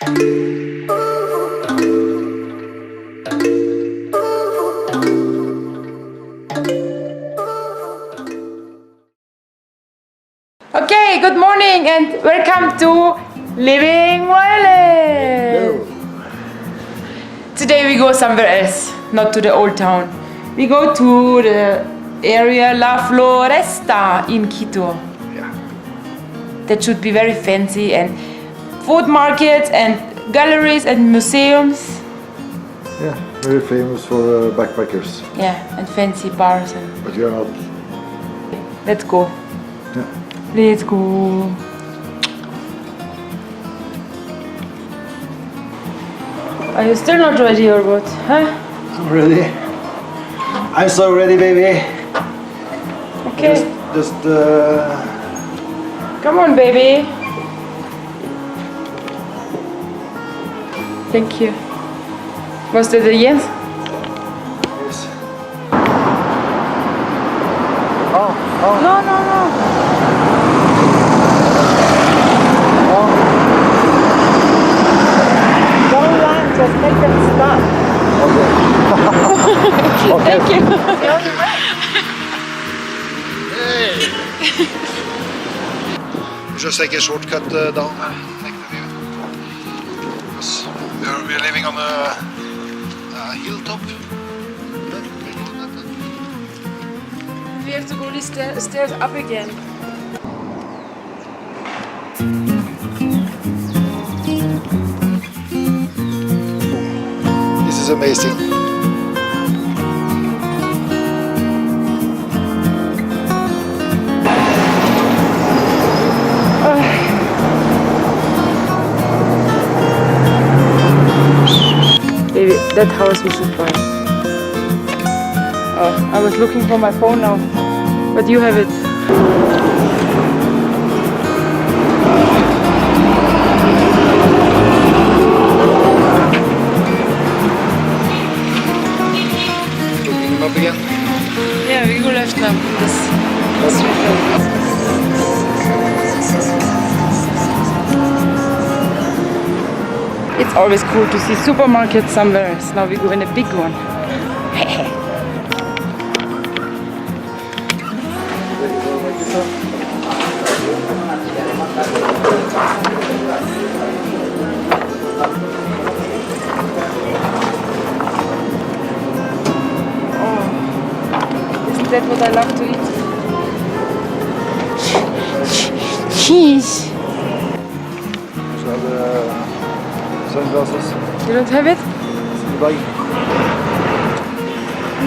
Okay, good morning and welcome to LivingViolet. Today we go somewhere else, not to the old town. We go to the area La Floresta in Quito. Yeah. That should be very fancy, and food markets and galleries and museums. Yeah, very famous for backpackers. Yeah, and fancy bars. And But we are not. let's go. Yeah. Let's go. Are you still not ready or what? Huh? I'm ready. I'm so ready, baby. Okay. Just Come on, baby. Thank you. Was dat de Jens? Yes. Oh, oh. No, no, no. Oh. Don't run, just make them stop. Okay. Okay. Thank you. Hey. Just take a shortcut down there. Take the view. Because we're living on a hilltop. We have to go these stairs up again. This is amazing. Baby, that house we should buy. Oh, I was looking for my phone now, but you have it. Looking him up again. Yeah, we go left now. This street. It's always cool to see supermarkets somewhere else. Now we go in a big one. Isn't that what I love to eat? Cheese. So the sunglasses. You don't have it? Bye.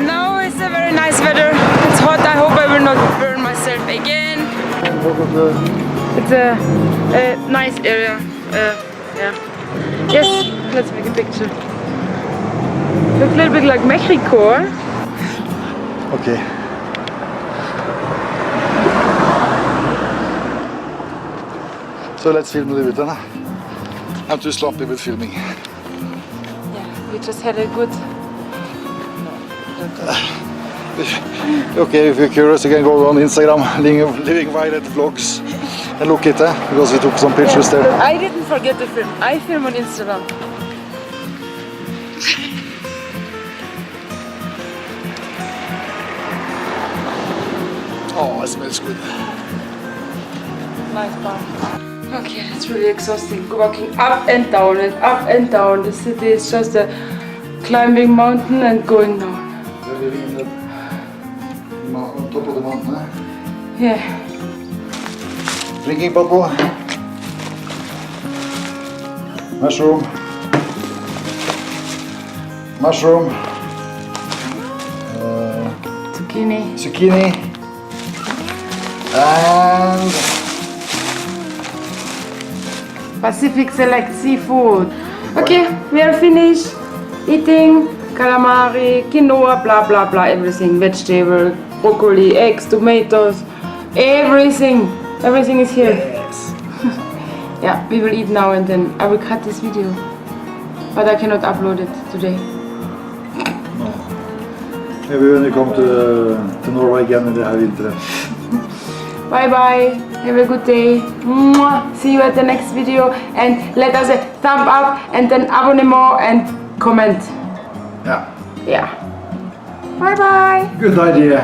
Now it's a very nice weather. It's hot. I hope I will not burn myself again. Look at the. It's a nice area. Yeah. Yes, let's make a picture. Look a little bit like Mexico. Huh? Okay. So let's film a little bit, huh? I'm too sloppy with filming. Yeah, we just had a good. Okay, if you're curious, you can go on Instagram, LivingViolet vlogs, and look at it, because we took some pictures Yeah, there. I didn't forget to film. I film on Instagram. Oh, it smells good. Nice bar. Okay, that's really exhausting. Walking up and down and up and down. The city is just a climbing mountain and going down. We're living in the on top of the mountain, eh? Yeah. Drinking bottle. Mushroom. Mushroom. Zucchini. Zucchini. And Pacific Select Seafood. Okay, we are finished eating calamari, quinoa, blah blah blah, everything. Vegetable, broccoli, eggs, tomatoes, everything. Everything is here. yes. Yeah, we will eat now and then I will cut this video. But I cannot upload it today. No. Maybe when you come to Norway again in the winter. Bye bye. Have a good day. Mwah. See you at the next video. And let us a thumb up and then abonnement and comment. Yeah. Yeah. Bye bye. Good idea.